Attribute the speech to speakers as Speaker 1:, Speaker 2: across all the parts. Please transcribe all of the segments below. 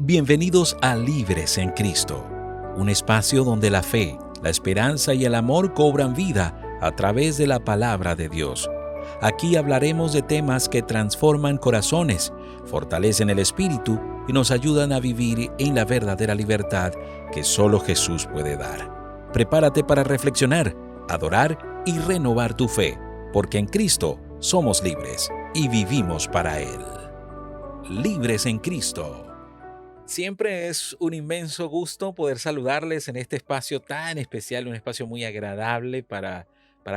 Speaker 1: Bienvenidos a Libres en Cristo, un espacio donde la fe, la esperanza y el amor cobran vida a través de la palabra de Dios. Aquí hablaremos de temas que transforman corazones, fortalecen el espíritu y nos ayudan a vivir en la verdadera libertad que solo Jesús puede dar. Prepárate para reflexionar, adorar y renovar tu fe, porque en Cristo somos libres y vivimos para Él. Libres en Cristo. Siempre es un inmenso gusto poder saludarles en este espacio tan especial, un espacio muy agradable para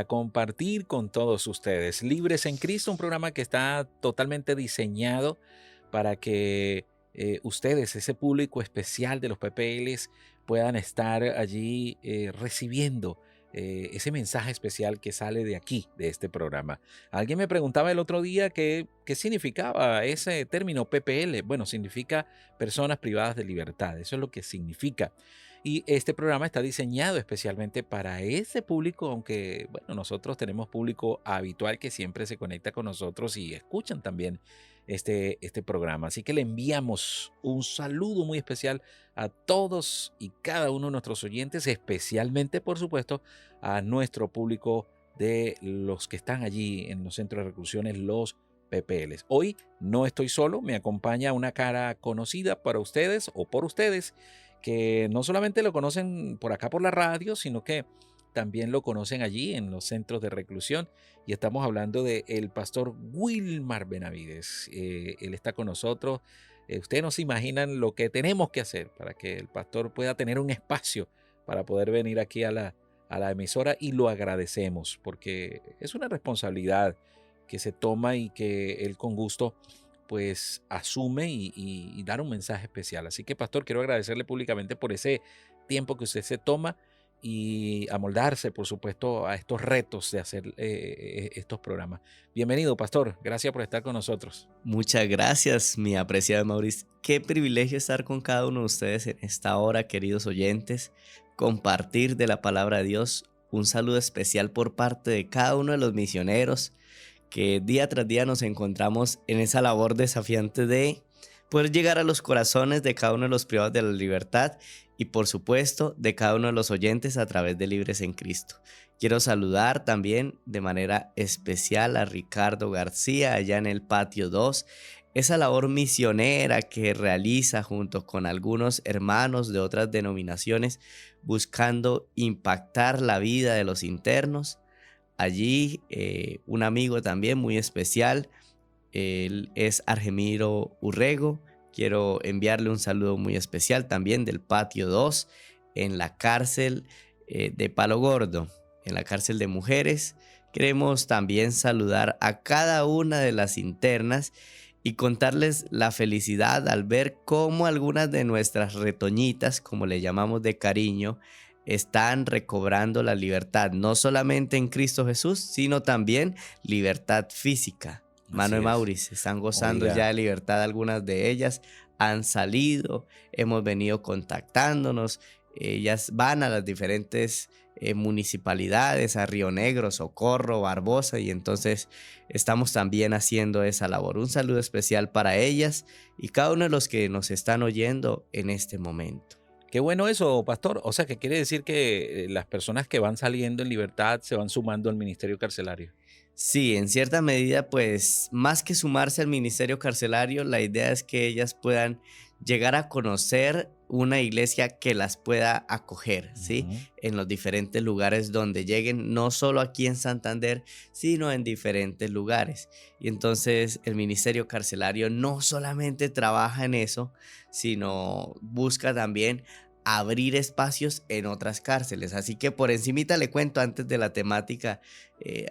Speaker 1: compartir con todos ustedes. Libres en Cristo, un programa que está totalmente diseñado para que ustedes, ese público especial de los PPLs, puedan estar allí recibiendo ese mensaje especial que sale de aquí, de este programa. Alguien me preguntaba el otro día qué significaba ese término PPL. Bueno, significa personas privadas de libertad. Eso es lo que significa. Y este programa está diseñado especialmente para ese público, aunque, bueno, nosotros tenemos público habitual que siempre se conecta con nosotros y escuchan también este programa. Así que le enviamos un saludo muy especial a todos y cada uno de nuestros oyentes, especialmente, por supuesto, a nuestro público de los que están allí en los centros de reclusiones, los PPLs. Hoy no estoy solo, me acompaña una cara conocida para ustedes o por ustedes, que no solamente lo conocen por acá por la radio, sino que también lo conocen allí en los centros de reclusión. Y estamos hablando del pastor Wilmar Benavides. Él está con nosotros. Ustedes no se imaginan lo que tenemos que hacer para que el pastor pueda tener un espacio para poder venir aquí a la emisora, y lo agradecemos porque es una responsabilidad que se toma y que él con gusto pues asume y dar un mensaje especial. Así que, pastor, quiero agradecerle públicamente por ese tiempo que usted se toma y amoldarse, por supuesto, a estos retos de hacer estos programas. Bienvenido, pastor. Gracias por estar con nosotros.
Speaker 2: Muchas gracias, mi apreciado Mauricio. Qué privilegio estar con cada uno de ustedes en esta hora, queridos oyentes, compartir de la palabra de Dios. Un saludo especial por parte de cada uno de los misioneros que día tras día nos encontramos en esa labor desafiante de poder llegar a los corazones de cada uno de los privados de la libertad y, por supuesto, de cada uno de los oyentes a través de Libres en Cristo. Quiero saludar también de manera especial a Ricardo García allá en el Patio 2, esa labor misionera que realiza junto con algunos hermanos de otras denominaciones buscando impactar la vida de los internos. Allí un amigo también muy especial, él es Argemiro Urrego. Quiero enviarle un saludo muy especial también del Patio 2 en la cárcel de Palo Gordo, en la cárcel de mujeres. Queremos también saludar a cada una de las internas y contarles la felicidad al ver cómo algunas de nuestras retoñitas, como le llamamos de cariño, están recobrando la libertad, no solamente en Cristo Jesús, sino también libertad física. Mano de Mauricio, están gozando ya de libertad algunas de ellas, han salido, hemos venido contactándonos, ellas van a las diferentes municipalidades, a Río Negro, Socorro, Barbosa, y entonces estamos también haciendo esa labor. Un saludo especial para ellas y cada uno de los que nos están oyendo en este momento.
Speaker 1: Qué bueno eso, pastor. O sea, que quiere decir que las personas que van saliendo en libertad se van sumando al ministerio carcelario.
Speaker 2: Sí, en cierta medida, pues más que sumarse al ministerio carcelario, la idea es que ellas puedan llegar a conocer una iglesia que las pueda acoger, ¿sí? En los diferentes lugares donde lleguen, no solo aquí en Santander, sino en diferentes lugares. Y entonces el ministerio carcelario no solamente trabaja en eso, sino busca también abrir espacios en otras cárceles. Así que por encimita le cuento antes de la temática,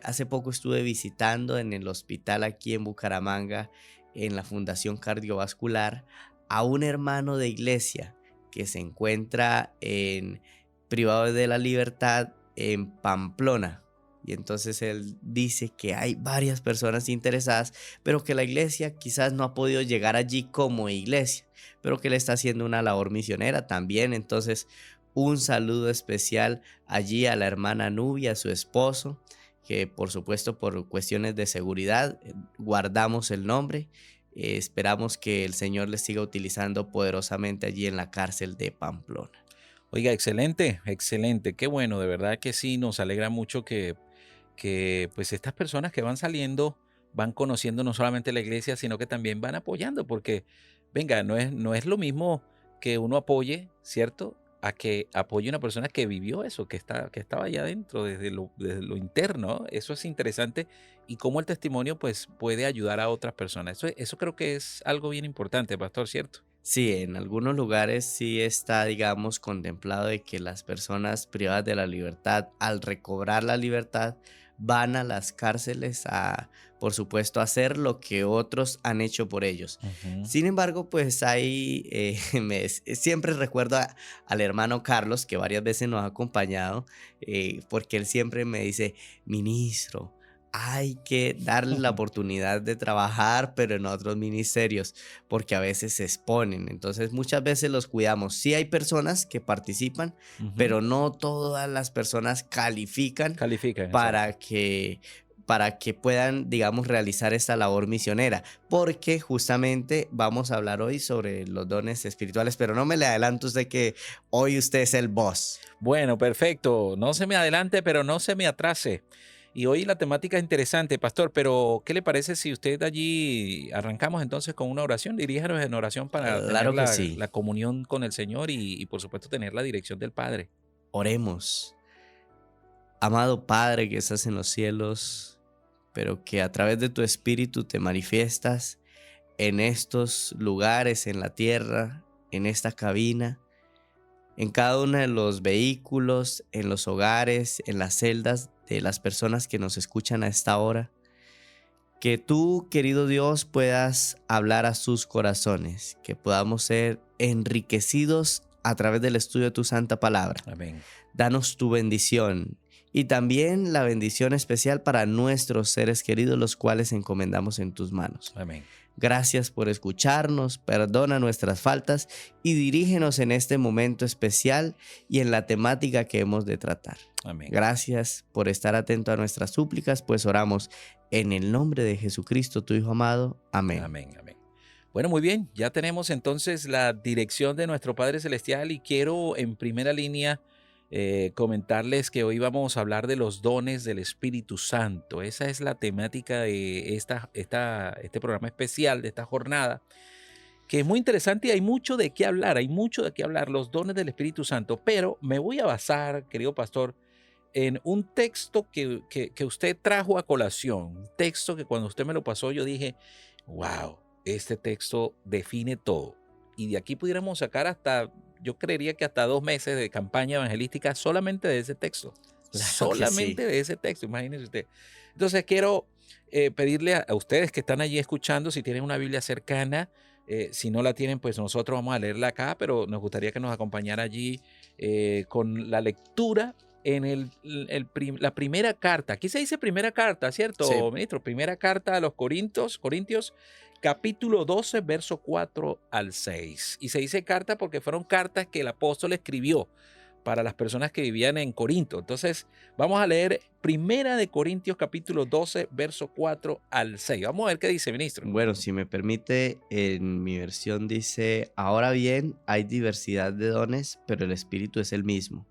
Speaker 2: hace poco estuve visitando en el hospital aquí en Bucaramanga, en la Fundación Cardiovascular, a un hermano de iglesia que se encuentra en privado de la libertad en Pamplona. Y entonces él dice que hay varias personas interesadas, pero que la iglesia quizás no ha podido llegar allí como iglesia, pero que le está haciendo una labor misionera también. Entonces, un saludo especial allí a la hermana Nubia, a su esposo, que por supuesto por cuestiones de seguridad guardamos el nombre. Esperamos que el Señor les siga utilizando poderosamente allí en la cárcel de Pamplona.
Speaker 1: Oiga, excelente, excelente. Qué bueno, de verdad que sí, nos alegra mucho que pues estas personas que van saliendo van conociendo no solamente la iglesia, sino que también van apoyando, porque venga, no es lo mismo que uno apoye, ¿cierto? A que apoye una persona que vivió eso, que estaba allá adentro, desde lo interno. Eso es interesante y cómo el testimonio pues puede ayudar a otras personas. Eso creo que es algo bien importante, pastor, ¿cierto?
Speaker 2: Sí, en algunos lugares sí está, digamos, contemplado de que las personas privadas de la libertad, al recobrar la libertad, van a las cárceles a, por supuesto, hacer lo que otros han hecho por ellos.
Speaker 1: Ujú.
Speaker 2: Sin embargo, pues ahí siempre recuerdo al hermano Carlos, que varias veces nos ha acompañado, porque él siempre me dice, ministro, hay que darle la oportunidad de trabajar, pero en otros ministerios porque a veces se exponen. Entonces muchas veces los cuidamos. Sí hay personas que participan,
Speaker 1: Ujú.
Speaker 2: pero no todas las personas califican
Speaker 1: Califican, exacto.
Speaker 2: para para que puedan, digamos, realizar esta labor misionera, porque justamente vamos a hablar hoy sobre los dones espirituales, pero no me le adelanto a usted que hoy usted es el boss.
Speaker 1: Bueno, perfecto. No se me adelante, pero no se me atrase. Y hoy la temática es interesante, pastor, pero ¿qué le parece si usted allí arrancamos entonces con una oración? Diríjanos en oración para tener
Speaker 2: Claro que
Speaker 1: la
Speaker 2: sí.
Speaker 1: comunión con el Señor y por supuesto tener la dirección del Padre.
Speaker 2: Oremos. Amado Padre que estás en los cielos, pero que a través de tu Espíritu te manifiestas en estos lugares, en la tierra, en esta cabina, en cada uno de los vehículos, en los hogares, en las celdas de las personas que nos escuchan a esta hora. Que tú, querido Dios, puedas hablar a sus corazones, que podamos ser enriquecidos a través del estudio de tu santa palabra.
Speaker 1: Amén.
Speaker 2: Danos tu bendición y también la bendición especial para nuestros seres queridos, los cuales encomendamos en tus manos.
Speaker 1: Amén.
Speaker 2: Gracias por escucharnos, perdona nuestras faltas y dirígenos en este momento especial y en la temática que hemos de tratar.
Speaker 1: Amén.
Speaker 2: Gracias por estar atento a nuestras súplicas, pues oramos en el nombre de Jesucristo, tu Hijo amado. Amén.
Speaker 1: Amén. Amén. Bueno, muy bien. Ya tenemos entonces la dirección de nuestro Padre Celestial y quiero en primera línea comentarles que hoy vamos a hablar de los dones del Espíritu Santo. Esa es la temática de este programa especial, de esta jornada, que es muy interesante y hay mucho de qué hablar, los dones del Espíritu Santo, pero me voy a basar, querido pastor, en un texto que usted trajo a colación, un texto que cuando usted me lo pasó yo dije, wow, este texto define todo. Y de aquí pudiéramos sacar hasta, yo creería que hasta 2 meses de campaña evangelística solamente de ese texto.
Speaker 2: Claro que sí.
Speaker 1: Solamente de ese texto, imagínense usted. Entonces quiero pedirle a ustedes que están allí escuchando, si tienen una Biblia cercana, si no la tienen, pues nosotros vamos a leerla acá, pero nos gustaría que nos acompañara allí con la lectura en la primera carta. Aquí se dice primera carta,
Speaker 2: Sí.
Speaker 1: ¿cierto, ministro? Primera carta a los Corintios, capítulo 12, verso 4 al 6. Y se dice carta porque fueron cartas que el apóstol escribió para las personas que vivían en Corinto. Entonces, vamos a leer Primera de Corintios, capítulo 12, verso 4 al 6. Vamos a ver qué dice, ministro.
Speaker 2: Bueno, si me permite, en mi versión dice, ahora bien, hay diversidad de dones, pero el Espíritu es el mismo.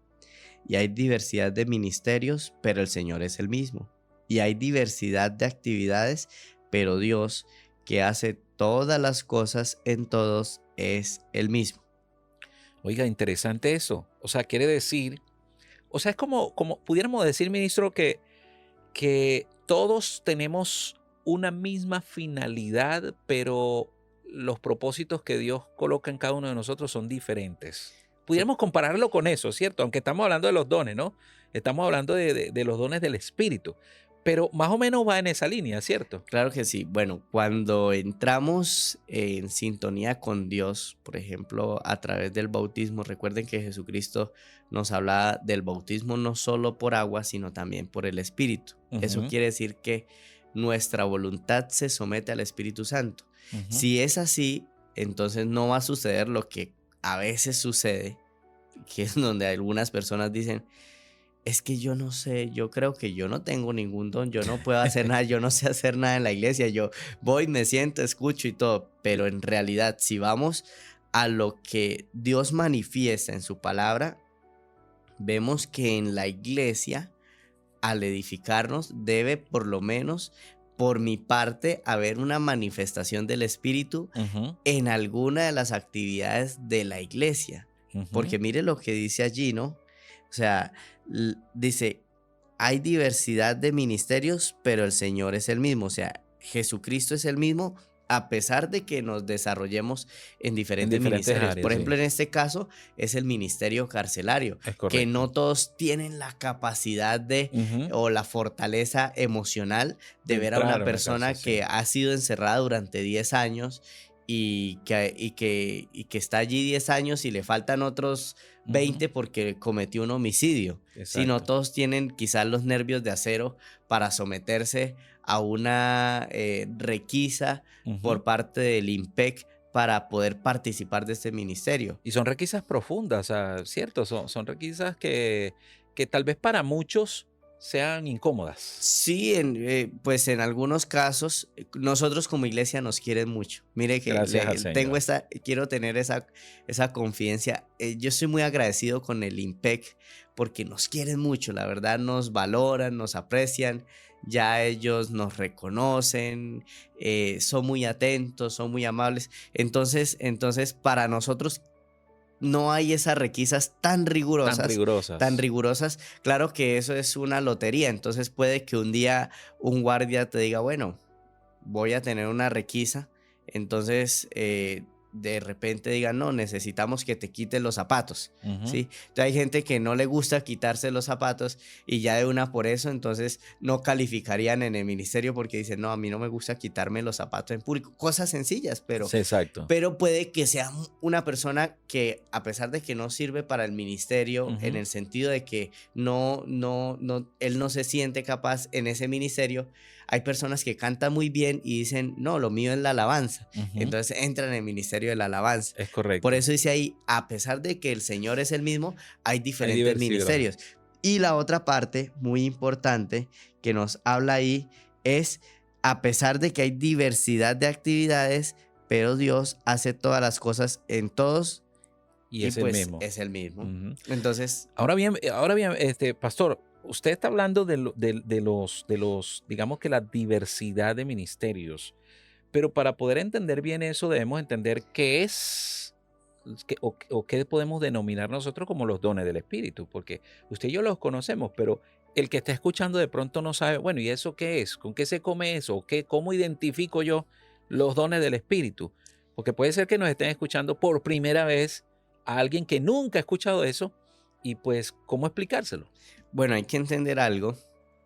Speaker 2: Y hay diversidad de ministerios, pero el Señor es el mismo. Y hay diversidad de actividades, pero Dios, que hace todas las cosas en todos, es el mismo.
Speaker 1: Oiga, interesante eso. O sea, quiere decir, o sea, es como pudiéramos decir, ministro, que todos tenemos una misma finalidad, pero los propósitos que Dios coloca en cada uno de nosotros son diferentes. Pudiéramos compararlo con eso, ¿cierto? Aunque estamos hablando de los dones, ¿no? Estamos hablando de los dones del Espíritu, pero más o menos va en esa línea, ¿cierto?
Speaker 2: Claro que sí. Bueno, cuando entramos en sintonía con Dios, por ejemplo, a través del bautismo, recuerden que Jesucristo nos habla del bautismo no solo por agua, sino también por el Espíritu. Eso
Speaker 1: Ujú,
Speaker 2: quiere decir que nuestra voluntad se somete al Espíritu Santo.
Speaker 1: ujú.
Speaker 2: Si es así, entonces no va a suceder lo que a veces sucede, que es donde algunas personas dicen, es que yo no sé, yo creo que yo no tengo ningún don, yo no puedo hacer nada, yo no sé hacer nada en la iglesia, yo voy, me siento, escucho y todo, pero en realidad si vamos a lo que Dios manifiesta en su palabra, vemos que en la iglesia, al edificarnos, debe por lo menos, por mi parte, haber una manifestación del Espíritu
Speaker 1: Ujú,
Speaker 2: en alguna de las actividades de la iglesia.
Speaker 1: ujú.
Speaker 2: Porque mire lo que dice allí, ¿no? O sea, dice, hay diversidad de ministerios, pero el Señor es el mismo. O sea, Jesucristo es el mismo a pesar de que nos desarrollemos en
Speaker 1: En
Speaker 2: diferentes
Speaker 1: diferentes
Speaker 2: ministerios. Por
Speaker 1: áreas,
Speaker 2: ejemplo,
Speaker 1: sí,
Speaker 2: en este caso es el ministerio carcelario,
Speaker 1: es
Speaker 2: que
Speaker 1: correcto.
Speaker 2: no todos tienen la capacidad de
Speaker 1: Ujú.
Speaker 2: o la fortaleza emocional
Speaker 1: De
Speaker 2: de ver a
Speaker 1: entrar
Speaker 2: una
Speaker 1: a una cárcel,
Speaker 2: persona que
Speaker 1: sí.
Speaker 2: ha sido encerrada durante 10 años y que está allí 10 años y le faltan otros
Speaker 1: Ujú,
Speaker 2: 20 porque cometió un homicidio. Si no
Speaker 1: exacto.
Speaker 2: todos tienen quizás los nervios de acero para someterse a una requisa
Speaker 1: Ujú.
Speaker 2: por parte del IMPEC para poder participar de este ministerio.
Speaker 1: Y son requisas profundas, ¿cierto? Son requisas que tal vez para muchos sean incómodas.
Speaker 2: Sí, pues en algunos casos, nosotros como iglesia nos quieren mucho. Mire que
Speaker 1: Gracias al Señor.
Speaker 2: quiero tener esa confidencia. Yo estoy muy agradecido con el IMPEC porque nos quieren mucho, la verdad nos valoran, nos aprecian, ya ellos nos reconocen, son muy atentos, son muy amables. Entonces para nosotros no hay esas requisas
Speaker 1: Tan
Speaker 2: tan
Speaker 1: rigurosas.
Speaker 2: rigurosas. Claro que eso es una lotería, entonces puede que un día un guardia te diga, bueno, voy a tener una requisa, entonces de repente digan, no, necesitamos que te quites los zapatos,
Speaker 1: Ujú.
Speaker 2: ¿sí? Entonces hay gente que no le gusta quitarse los zapatos y ya de una por eso, entonces no calificarían en el ministerio porque dicen, no, a mí no me gusta quitarme los zapatos en público. Cosas sencillas,
Speaker 1: Sí, exacto.
Speaker 2: pero puede que sea una persona que a pesar de que no sirve para el ministerio, en
Speaker 1: Ujú,
Speaker 2: el sentido de que él no se siente capaz en ese ministerio, hay personas que cantan muy bien y dicen, no, lo mío es la alabanza.
Speaker 1: ujú.
Speaker 2: Entonces entran en el ministerio de la alabanza.
Speaker 1: Es
Speaker 2: Por
Speaker 1: correcto.
Speaker 2: eso dice ahí, a pesar de que el Señor es el mismo, hay
Speaker 1: Hay
Speaker 2: diferentes
Speaker 1: diversidad.
Speaker 2: ministerios. Y la otra parte muy importante que nos habla ahí es, a pesar de que hay diversidad de actividades, pero Dios hace todas las cosas en todos
Speaker 1: Y
Speaker 2: y
Speaker 1: es el
Speaker 2: pues
Speaker 1: mismo.
Speaker 2: es el mismo.
Speaker 1: Ujú.
Speaker 2: Entonces,
Speaker 1: Ahora bien, pastor, usted está hablando de los, digamos que la diversidad de ministerios, pero para poder entender bien eso debemos entender qué es o qué podemos denominar nosotros como los dones del Espíritu, porque usted y yo los conocemos, pero el que está escuchando de pronto no sabe, bueno, ¿y eso qué es? ¿Con qué se come eso? ¿Cómo identifico yo los dones del Espíritu? Porque puede ser que nos estén escuchando por primera vez a alguien que nunca ha escuchado eso y pues, ¿cómo explicárselo?
Speaker 2: bueno, hay que entender algo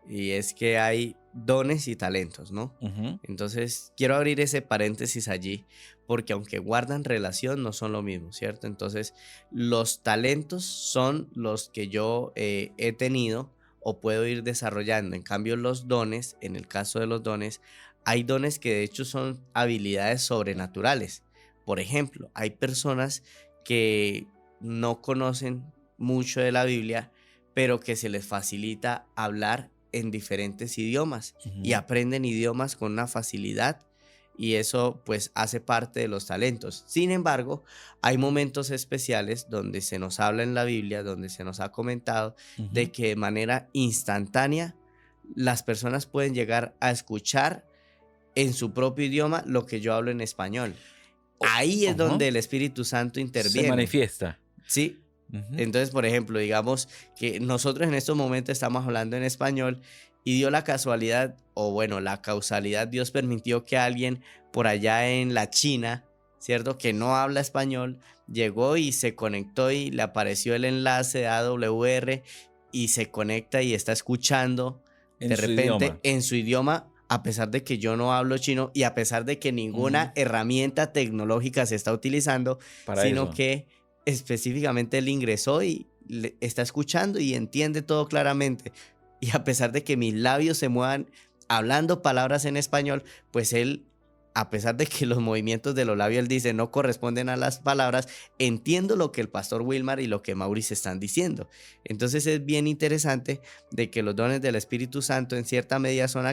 Speaker 2: y es que hay dones y talentos, ¿no?
Speaker 1: Ujú,
Speaker 2: Entonces, quiero abrir ese paréntesis allí, porque aunque guardan relación, no son lo mismo, ¿cierto? Entonces, los talentos son los que yo he tenido o puedo ir desarrollando. En cambio, los dones, en el caso de los dones, hay dones que de hecho son habilidades sobrenaturales. Por ejemplo, hay personas que no conocen mucho de la Biblia, pero que se les facilita hablar en diferentes idiomas y
Speaker 1: ujú.
Speaker 2: aprenden idiomas con una facilidad y eso pues hace parte de los talentos. Sin embargo, hay momentos especiales donde se nos habla en la Biblia, donde se nos ha comentado de
Speaker 1: Ujú.
Speaker 2: que de manera instantánea las personas pueden llegar a escuchar en su propio idioma lo que yo hablo en español.
Speaker 1: O
Speaker 2: Ahí es
Speaker 1: ajá,
Speaker 2: donde el Espíritu Santo
Speaker 1: se
Speaker 2: interviene,
Speaker 1: manifiesta.
Speaker 2: ¿sí?
Speaker 1: Ujú.
Speaker 2: Entonces, por ejemplo, digamos que nosotros en estos momentos estamos hablando en español y dio la casualidad, o bueno, la causalidad, Dios permitió que alguien por allá en la China, ¿cierto? Que no habla español, llegó y se conectó y le apareció el enlace de AWR y se conecta y está escuchando
Speaker 1: En
Speaker 2: de
Speaker 1: su
Speaker 2: repente
Speaker 1: idioma.
Speaker 2: en su idioma, a pesar de que yo no hablo chino y a pesar de que
Speaker 1: Ujú.
Speaker 2: ninguna herramienta tecnológica se está utilizando,
Speaker 1: Para
Speaker 2: sino
Speaker 1: eso.
Speaker 2: que específicamente él ingresó y está escuchando y entiende todo claramente. Y a pesar de que mis labios se muevan hablando palabras en español, pues él a pesar de que los movimientos de los labios, él dice, no corresponden a las palabras, entiendo lo que el pastor Wilmar y lo que Maurice están diciendo. Entonces es bien interesante de que los dones del Espíritu Santo en cierta medida son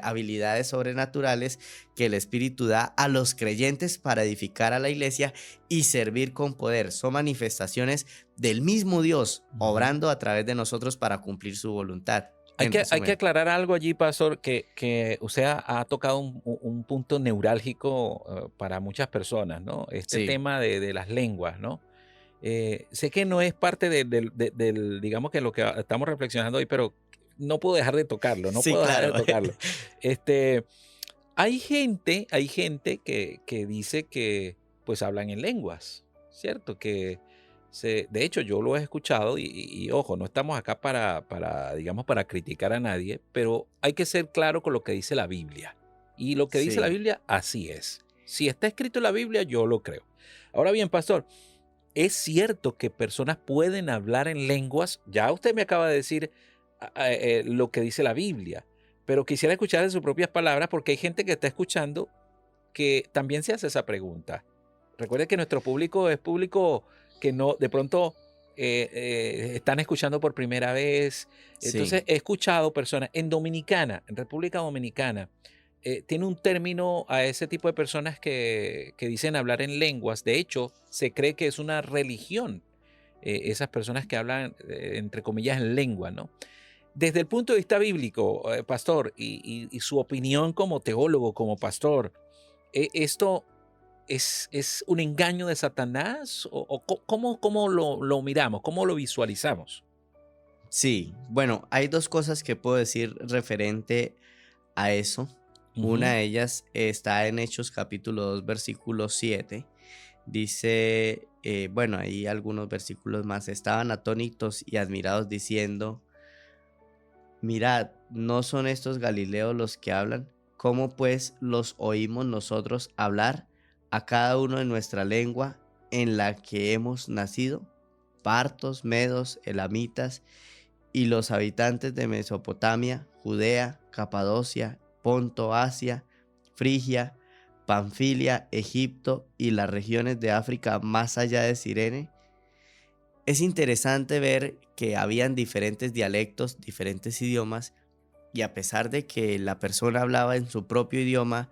Speaker 2: habilidades sobrenaturales que el Espíritu da a los creyentes para edificar a la iglesia y servir con poder. Son manifestaciones del mismo Dios obrando a través de nosotros para cumplir su voluntad.
Speaker 1: Hay que aclarar algo allí, pastor, que usted ha tocado un punto neurálgico para muchas personas, ¿no? Este tema de las lenguas, ¿no? Sé que no es parte del, digamos que lo que estamos reflexionando hoy, pero no puedo dejar de tocarlo, dejar de tocarlo. Hay gente que dice que pues hablan en lenguas, ¿cierto? De hecho, yo lo he escuchado y ojo, no estamos acá digamos, para criticar a nadie, pero hay que ser claro con lo que dice la Biblia. Y lo que dice la Biblia, así es. Si está escrito en la Biblia, yo lo creo. Ahora bien, pastor, es cierto que personas pueden hablar en lenguas. Ya usted me acaba de decir lo que dice la Biblia, pero quisiera escuchar en sus propias palabras porque hay gente que está escuchando que también se hace esa pregunta. Recuerde que nuestro público es público que no, de pronto están escuchando por primera vez. Entonces he escuchado personas en República Dominicana, tiene un término a ese tipo de personas que dicen hablar en lenguas. De hecho, se cree que es una religión, esas personas que hablan, entre comillas, en lengua, ¿no? Desde el punto de vista bíblico, pastor, y su opinión como teólogo, como pastor, ¿esto es un engaño de Satanás? ¿O cómo lo miramos? ¿Cómo lo visualizamos?
Speaker 2: Sí, bueno, hay dos cosas que puedo decir referente a eso. Una de ellas está en Hechos capítulo 2, versículo 7. Dice, bueno, hay algunos versículos más. Estaban atónitos y admirados diciendo, mirad, ¿no son estos galileos los que hablan? ¿Cómo pues los oímos nosotros hablar a cada uno en nuestra lengua en la que hemos nacido? Partos, medos, elamitas y los habitantes de Mesopotamia, Judea, Capadocia, Ponto, Asia, Frigia, Panfilia, Egipto y las regiones de África más allá de Cirene. Es interesante ver que habían diferentes dialectos, diferentes idiomas, y a pesar de que la persona hablaba en su propio idioma,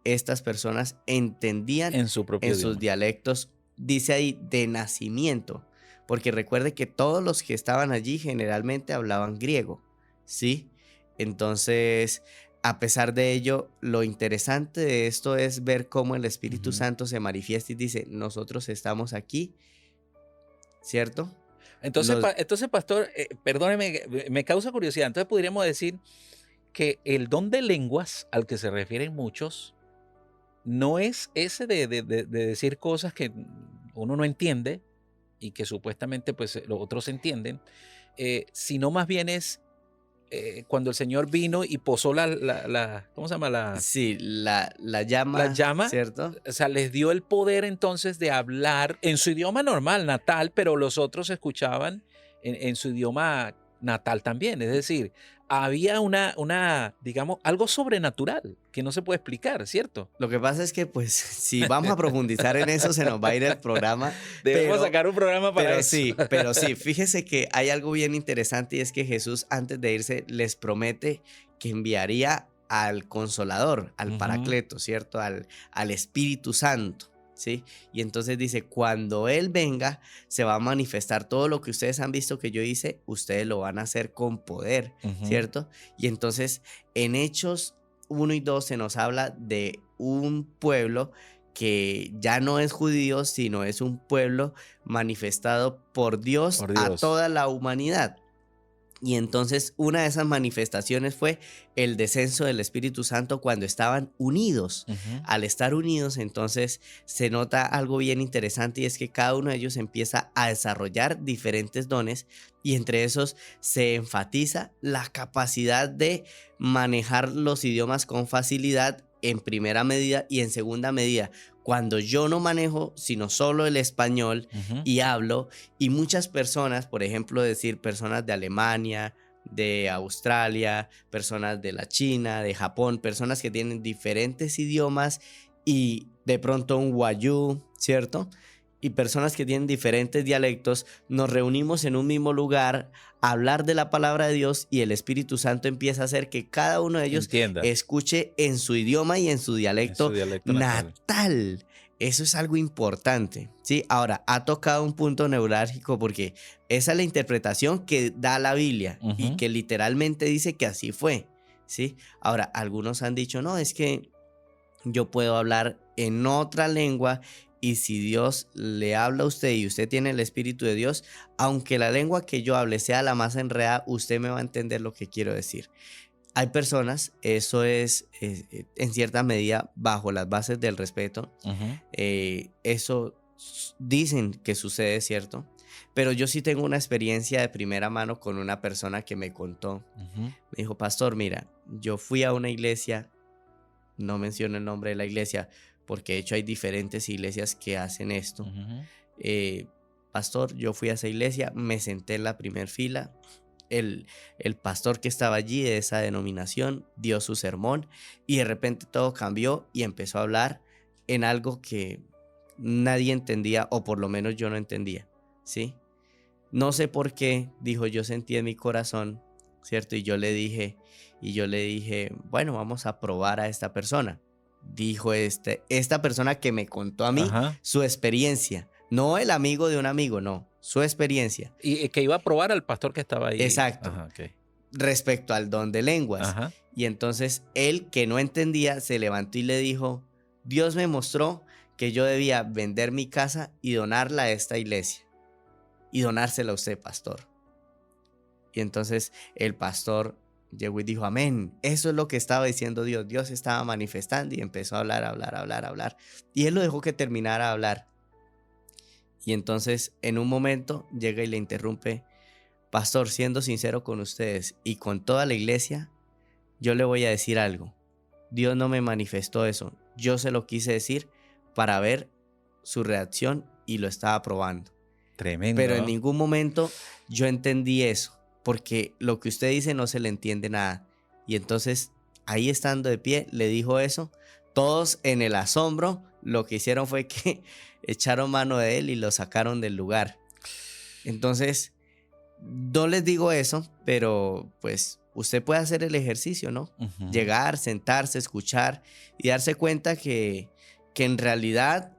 Speaker 2: estas personas entendían en sus dialectos, dice ahí, de nacimiento, porque recuerde que todos los que estaban allí generalmente hablaban griego, ¿sí? Entonces, a pesar de ello, lo interesante de esto es ver cómo el Espíritu Santo se manifiesta y dice, nosotros estamos aquí, ¿cierto?
Speaker 1: Entonces, pastor, perdóneme, me causa curiosidad. Entonces podríamos decir que el don de lenguas al que se refieren muchos no es ese de decir cosas que uno no entiende y que supuestamente pues los otros entienden, sino más bien es cuando el Señor vino y posó ¿cómo se llama?
Speaker 2: Sí, la llama, ¿cierto?
Speaker 1: O sea, les dio el poder entonces de hablar en su idioma normal, natal, pero los otros escuchaban en su idioma natal también. Es decir, había digamos, algo sobrenatural que no se puede explicar, ¿cierto?
Speaker 2: Lo que pasa es que, pues, si vamos a profundizar en eso, se nos va a ir el programa.
Speaker 1: Debemos sacar un programa para eso.
Speaker 2: Pero sí, fíjese que hay algo bien interesante y es que Jesús, antes de irse, les promete que enviaría al Consolador, al Paracleto, ¿cierto? Al Espíritu Santo, ¿sí? Y entonces dice, cuando Él venga, se va a manifestar todo lo que ustedes han visto que yo hice, ustedes lo van a hacer con poder, ¿cierto? Y entonces, en Hechos 1 y 2 se nos habla de un pueblo que ya no es judío, sino es un pueblo manifestado por Dios a toda la humanidad. Y entonces una de esas manifestaciones fue el descenso del Espíritu Santo cuando estaban unidos. Al estar unidos, entonces se nota algo bien interesante y es que cada uno de ellos empieza a desarrollar diferentes dones y entre esos se enfatiza la capacidad de manejar los idiomas con facilidad en primera medida y en segunda medida. Cuando yo no manejo sino solo el español y hablo, y muchas personas, por ejemplo, decir personas de Alemania, de Australia, personas de la China, de Japón, personas que tienen diferentes idiomas y de pronto un wayuu, ¿cierto? Y personas que tienen diferentes dialectos, nos reunimos en un mismo lugar a hablar de la palabra de Dios y el Espíritu Santo empieza a hacer que cada uno de ellos
Speaker 1: Entienda.
Speaker 2: escuche en su idioma y en su dialecto,
Speaker 1: natal.
Speaker 2: natal. Eso es algo importante, ¿sí? Ahora, ha tocado un punto neurálgico porque esa es la interpretación que da la Biblia y que literalmente dice que así fue, ¿sí? Ahora, algunos han dicho, no, es que yo puedo hablar en otra lengua y si Dios le habla a usted y usted tiene el Espíritu de Dios, aunque la lengua que yo hable sea la más enredada, usted me va a entender lo que quiero decir. Hay personas, eso es en cierta medida bajo las bases del respeto, eso dicen que sucede, ¿cierto? Pero yo sí tengo una experiencia de primera mano con una persona que me contó. Me dijo, pastor, mira, yo fui a una iglesia, no menciono el nombre de la iglesia, porque de hecho hay diferentes iglesias que hacen esto. Pastor, yo fui a esa iglesia, me senté en la primera fila. El pastor que estaba allí de esa denominación dio su sermón y de repente todo cambió y empezó a hablar en algo que nadie entendía, o por lo menos yo no entendía, ¿sí? No sé por qué, dijo, yo sentí en mi corazón, ¿cierto? Y yo le dije, bueno, vamos a probar a esta persona. Dijo esta persona que me contó a mí su experiencia, no el amigo de un amigo, no, su experiencia.
Speaker 1: Y que iba a probar al pastor que estaba ahí.
Speaker 2: Exacto. Respecto al don de lenguas. Y entonces él, que no entendía, se levantó y le dijo, Dios me mostró que yo debía vender mi casa y donarla a esta iglesia. Y donársela a usted, pastor. Y entonces el pastor llegó y dijo, amén. Eso es lo que estaba diciendo Dios. Dios estaba manifestando y empezó a hablar. Y él lo dejó que terminara de hablar. Y entonces en un momento llega y le interrumpe, pastor, siendo sincero con ustedes y con toda la iglesia, yo le voy a decir algo. Dios no me manifestó eso. Yo se lo quise decir para ver su reacción y lo estaba probando.
Speaker 1: Tremendo.
Speaker 2: Pero en ningún momento yo entendí eso, porque lo que usted dice no se le entiende nada. Y entonces ahí estando de pie le dijo eso. Todos en el asombro lo que hicieron fue que echaron mano de él y lo sacaron del lugar. Entonces, no les digo eso, pero pues usted puede hacer el ejercicio, ¿no? Llegar, sentarse, escuchar y darse cuenta que en realidad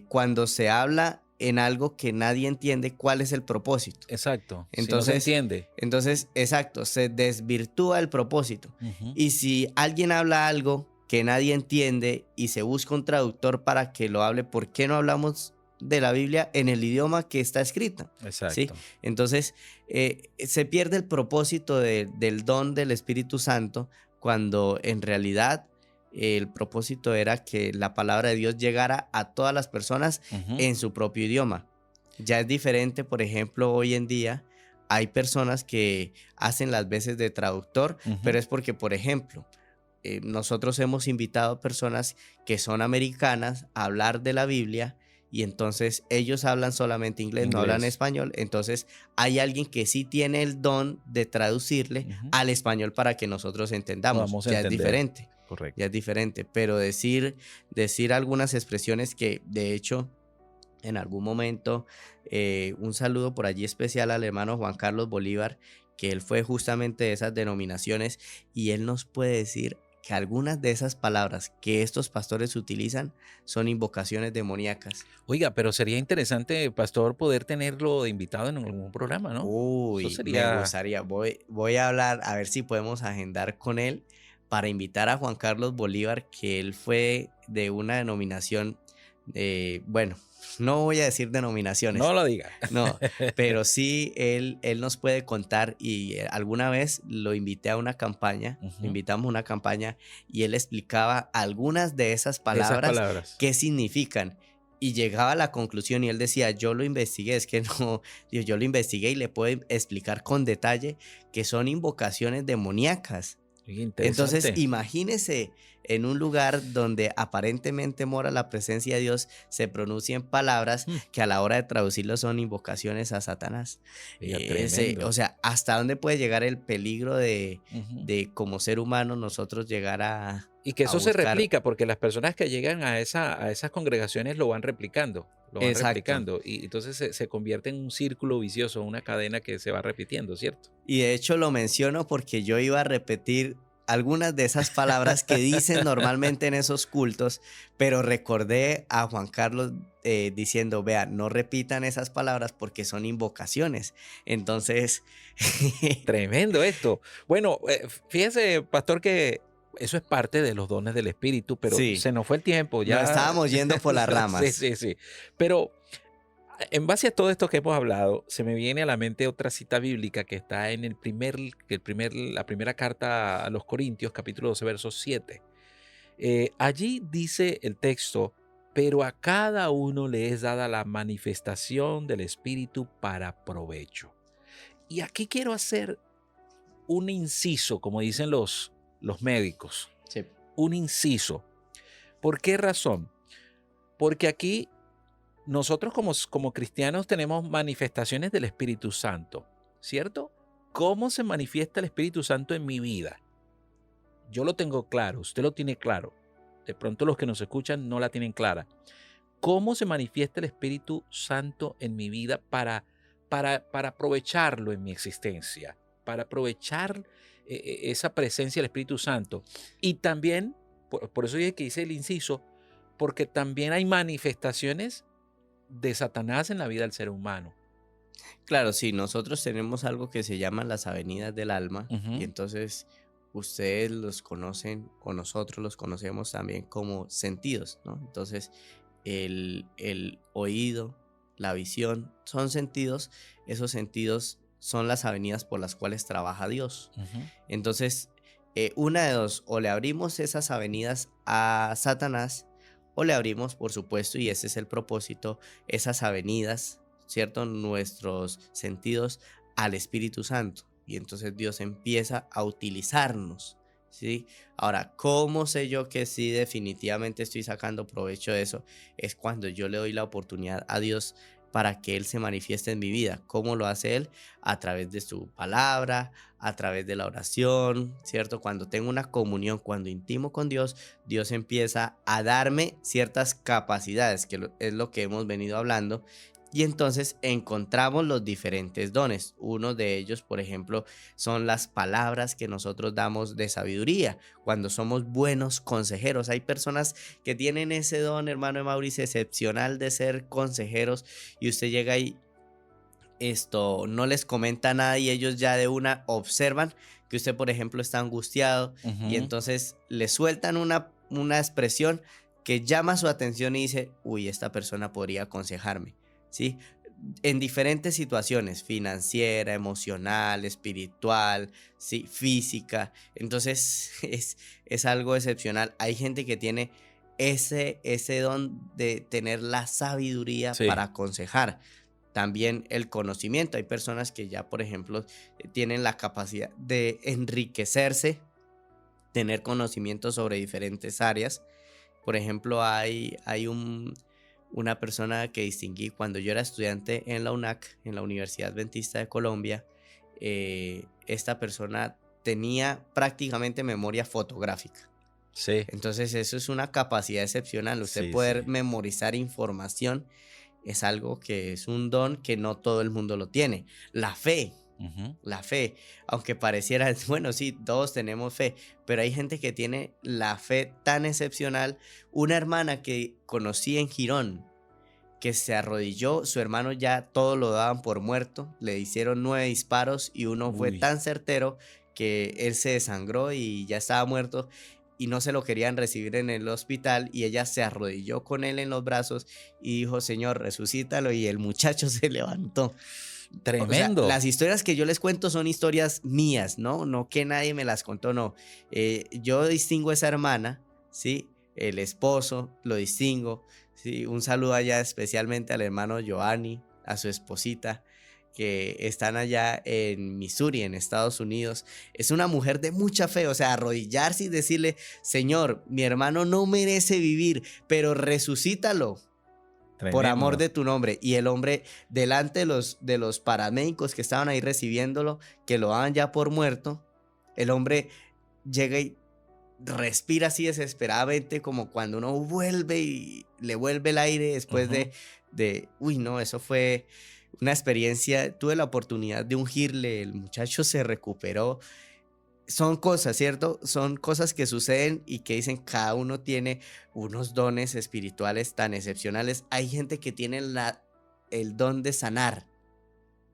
Speaker 2: cuando se habla en algo que nadie entiende, ¿cuál es el propósito?
Speaker 1: Exacto.
Speaker 2: Entonces,
Speaker 1: si no se entiende.
Speaker 2: Entonces, exacto, se desvirtúa el propósito. Y si alguien habla algo que nadie entiende y se busca un traductor para que lo hable, ¿por qué no hablamos de la Biblia en el idioma que está escrita?
Speaker 1: Exacto.
Speaker 2: ¿Sí? Entonces, se pierde el propósito del don del Espíritu Santo cuando en realidad el propósito era que la palabra de Dios llegara a todas las personas en su propio idioma. Ya es diferente, por ejemplo, hoy en día hay personas que hacen las veces de traductor, pero es porque, por ejemplo, nosotros hemos invitado personas que son americanas a hablar de la Biblia y entonces ellos hablan solamente inglés, no hablan español. Entonces hay alguien que sí tiene el don de traducirle al español para que nosotros entendamos. Ya es diferente.
Speaker 1: Correcto.
Speaker 2: Ya es diferente, pero decir algunas expresiones que de hecho en algún momento, un saludo por allí especial al hermano Juan Carlos Bolívar, que él fue justamente de esas denominaciones y él nos puede decir que algunas de esas palabras que estos pastores utilizan son invocaciones demoníacas.
Speaker 1: Oiga, pero sería interesante, pastor, poder tenerlo de invitado en algún programa, ¿no?
Speaker 2: Uy, me gustaría. Voy a hablar, a ver si podemos agendar con él para invitar a Juan Carlos Bolívar, que él fue de una denominación, bueno, no voy a decir denominaciones.
Speaker 1: No lo diga.
Speaker 2: No, pero sí él nos puede contar y alguna vez lo invité a una campaña, lo invitamos a una campaña y él explicaba algunas de esas palabras. ¿Qué significan? Y llegaba a la conclusión y él decía, yo lo investigué, es que no, yo lo investigué y le puedo explicar con detalle que son invocaciones demoníacas.
Speaker 1: Entonces,
Speaker 2: imagínese en un lugar donde aparentemente mora la presencia de Dios, se pronuncien palabras que a la hora de traducirlo son invocaciones a Satanás.
Speaker 1: Oiga,
Speaker 2: O
Speaker 1: tremendo.
Speaker 2: sea, ¿hasta dónde puede llegar el peligro
Speaker 1: Ujú.
Speaker 2: de como ser humano nosotros llegar
Speaker 1: Y que
Speaker 2: a
Speaker 1: eso se
Speaker 2: buscar?
Speaker 1: replica, porque las personas que llegan a esas congregaciones lo van
Speaker 2: Exacto.
Speaker 1: replicando, y entonces se convierte en un círculo vicioso, una cadena que se va repitiendo, ¿cierto?
Speaker 2: Y de hecho lo menciono porque yo iba a repetir algunas de esas palabras que dicen normalmente en esos cultos, pero recordé a Juan Carlos diciendo, vea, no repitan esas palabras porque son invocaciones. Entonces,
Speaker 1: Tremendo esto. Bueno, fíjese, pastor, que eso es parte de los dones del Espíritu, pero
Speaker 2: sí,
Speaker 1: se nos fue el tiempo,
Speaker 2: nos
Speaker 1: ya.
Speaker 2: estábamos yendo por las
Speaker 1: Sí,
Speaker 2: ramas.
Speaker 1: sí, sí. Pero en base a todo esto que hemos hablado, se me viene a la mente otra cita bíblica que está en la primera carta a los Corintios, capítulo 12, verso 7. Allí dice el texto, pero a cada uno le es dada la manifestación del Espíritu para provecho. Y aquí quiero hacer un inciso, como dicen los médicos,
Speaker 2: Sí.
Speaker 1: un inciso. ¿Por qué razón? Porque aquí nosotros como cristianos tenemos manifestaciones del Espíritu Santo, ¿cierto? ¿Cómo se manifiesta el Espíritu Santo en mi vida? Yo lo tengo claro, usted lo tiene claro. De pronto los que nos escuchan no la tienen clara. ¿Cómo se manifiesta el Espíritu Santo en mi vida para aprovecharlo en mi existencia? Para aprovechar esa presencia del Espíritu Santo. Y también, por eso dije que hice el inciso, porque también hay manifestaciones de Satanás en la vida del ser humano.
Speaker 2: Claro, sí, nosotros tenemos algo que se llama las avenidas del alma y
Speaker 1: Ujú,
Speaker 2: entonces ustedes los conocen o nosotros los conocemos también como sentidos, ¿no? Entonces el oído, la visión, son sentidos, esos sentidos son las avenidas por las cuales trabaja Dios.
Speaker 1: ujú.
Speaker 2: Entonces, una de dos, o le abrimos esas avenidas a Satanás, o le abrimos, por supuesto, y ese es el propósito, esas avenidas, ¿cierto? Nuestros sentidos al Espíritu Santo. Y entonces Dios empieza a utilizarnos, ¿sí? Ahora, ¿cómo sé yo que sí definitivamente estoy sacando provecho de eso? Es cuando yo le doy la oportunidad a Dios para que Él se manifieste en mi vida. ¿Cómo lo hace Él? A través de su palabra, a través de la oración, ¿cierto? Cuando tengo una comunión, cuando intimo con Dios, Dios empieza a darme ciertas capacidades, que es lo que hemos venido hablando. Y entonces encontramos los diferentes dones. Uno de ellos, por ejemplo, son las palabras que nosotros damos de sabiduría, cuando somos buenos consejeros. Hay personas que tienen ese don, hermano Mauricio, excepcional de ser consejeros y usted llega y esto no les comenta nada y ellos ya de una observan que usted, por ejemplo, está angustiado y
Speaker 1: Ujú.
Speaker 2: entonces le sueltan una expresión que llama su atención y dice, uy, esta persona podría aconsejarme, ¿sí? En diferentes situaciones, financiera, emocional, espiritual, ¿sí? Física. Entonces es algo excepcional. Hay gente que tiene ese don de tener la sabiduría para
Speaker 1: Sí.
Speaker 2: aconsejar. También el conocimiento. Hay personas que ya, por ejemplo, tienen la capacidad de enriquecerse, tener conocimiento sobre diferentes áreas. Por ejemplo, una persona que distinguí cuando yo era estudiante en la UNAC, en la Universidad Adventista de Colombia. Esta persona tenía prácticamente memoria fotográfica.
Speaker 1: Sí,
Speaker 2: Entonces eso es una capacidad excepcional. Usted
Speaker 1: sí,
Speaker 2: poder
Speaker 1: sí.
Speaker 2: memorizar información es algo que es un don que no todo el mundo lo tiene.
Speaker 1: Ujú.
Speaker 2: La fe, aunque pareciera, bueno, sí, todos tenemos fe, pero hay gente que tiene la fe tan excepcional. Una hermana que conocí en Girón, que se arrodilló, su hermano ya todo lo daban por muerto, le hicieron 9 disparos y uno fue
Speaker 1: Uy,
Speaker 2: tan certero que él se desangró y ya estaba muerto y no se lo querían recibir en el hospital y ella se arrodilló con él en los brazos y dijo, Señor, resucítalo y el muchacho se levantó. O sea,
Speaker 1: tremendo.
Speaker 2: las historias que yo les cuento son historias mías, ¿no? No que nadie me las contó, no. Yo distingo a esa hermana, ¿sí? El esposo, lo distingo, ¿sí? Un saludo allá especialmente al hermano Giovanni, a su esposita. que están allá en Missouri, en Estados Unidos. Es una mujer de mucha fe, o sea, arrodillarse y decirle, Señor, mi hermano no merece vivir, pero resucítalo por amor
Speaker 1: Tremendo.
Speaker 2: de tu nombre. Y el hombre, delante de los paramédicos que estaban ahí recibiéndolo, que lo daban ya por muerto, el hombre llega y respira así desesperadamente, como cuando uno vuelve y le vuelve el aire después
Speaker 1: Ujú.
Speaker 2: uy, no, eso fue una experiencia. Tuve la oportunidad de ungirle, el muchacho se recuperó. Son cosas, ¿cierto? Son cosas que suceden y que dicen cada uno tiene unos dones espirituales tan excepcionales. Hay gente que tiene el don de sanar. Ojo,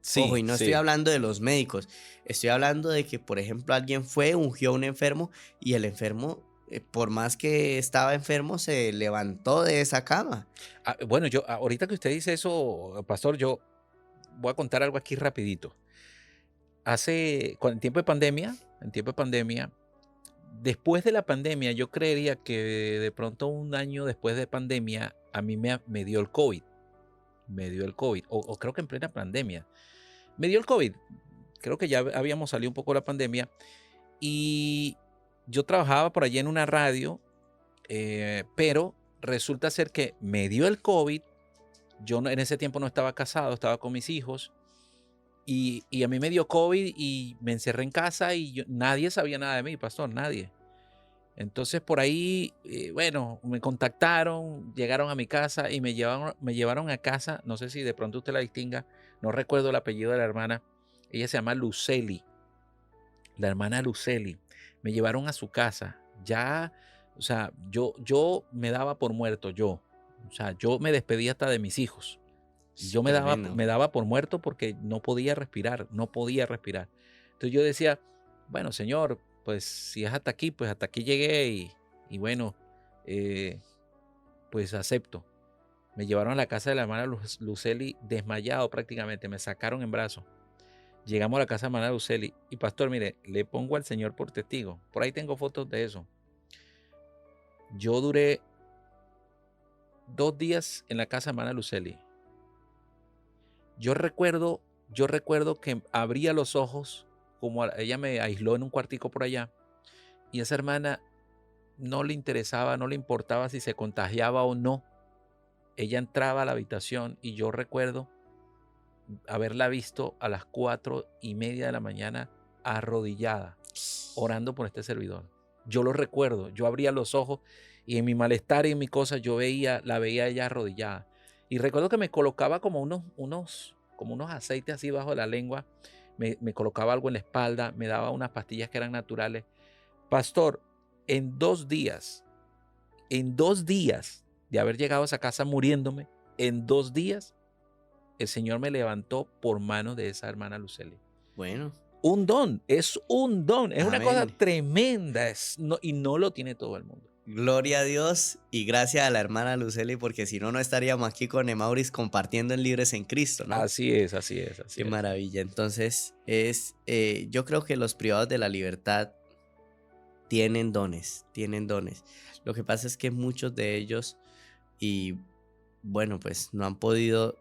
Speaker 1: Sí,
Speaker 2: y no estoy
Speaker 1: sí.
Speaker 2: hablando de los médicos, estoy hablando de que, por ejemplo, alguien fue, ungió a un enfermo y el enfermo, por más que estaba enfermo, se levantó de esa cama.
Speaker 1: Bueno, ahorita que usted dice eso, pastor, yo voy a contar algo aquí rapidito. En tiempo de pandemia, después de la pandemia, yo creería que de pronto un año después de pandemia, a mí me dio el COVID. Me dio el COVID, o creo que en plena pandemia. Me dio el COVID. Creo que ya habíamos salido un poco de la pandemia. Y yo trabajaba por allí en una radio, pero resulta ser que me dio el COVID. Yo en ese tiempo no estaba casado, estaba con mis hijos. Y a mí me dio COVID y me encerré en casa y nadie sabía nada de mí, pastor, nadie. Entonces por ahí, bueno, me contactaron, llegaron a mi casa y me llevaron a casa, no sé si de pronto usted la distinga, no recuerdo el apellido de la hermana, ella se llama Luceli, la hermana Luceli. Me llevaron a su casa, ya, o sea, yo me daba por muerto, o sea, yo me despedí hasta de mis hijos. Yo me daba,
Speaker 2: Tremendo.
Speaker 1: me daba por muerto porque no podía respirar, no podía respirar. Entonces yo decía, bueno, Señor, pues si es hasta aquí, pues hasta aquí llegué y bueno, eh, pues acepto. Me llevaron a la casa de la hermana Luceli desmayado prácticamente, me sacaron en brazos. Llegamos a la casa de la hermana Luceli y pastor, mire, le pongo al Señor por testigo. Por ahí tengo fotos de eso. Yo duré 2 días en la casa de la hermana Luceli. Yo recuerdo, yo recuerdo que abría los ojos, como ella me aisló en un cuartico por allá, y esa hermana no le interesaba, no le importaba si se contagiaba o no. Ella entraba a la habitación y yo recuerdo haberla visto a las 4:30 de la mañana arrodillada, orando por este servidor. Yo lo recuerdo, yo abría los ojos y en mi malestar y en mi cosa la veía ella arrodillada. Y recuerdo que me colocaba como unos aceites así bajo la lengua, me colocaba algo en la espalda, me daba unas pastillas que eran naturales. Pastor, en dos días de haber llegado a esa casa muriéndome, en 2 días, el Señor me levantó por manos de esa hermana Luceli.
Speaker 2: Bueno,
Speaker 1: Es un don, es una cosa
Speaker 2: amén.
Speaker 1: tremenda y no lo tiene todo el mundo.
Speaker 2: Gloria a Dios y gracias a la hermana Luceli, porque si no, no estaríamos aquí con Emauris compartiendo en Libres en Cristo, ¿no?
Speaker 1: Así es, así es, así
Speaker 2: Qué
Speaker 1: es.
Speaker 2: maravilla. Entonces, yo creo que los privados de la libertad tienen dones, tienen dones. Lo que pasa es que muchos de ellos, y bueno, pues no han podido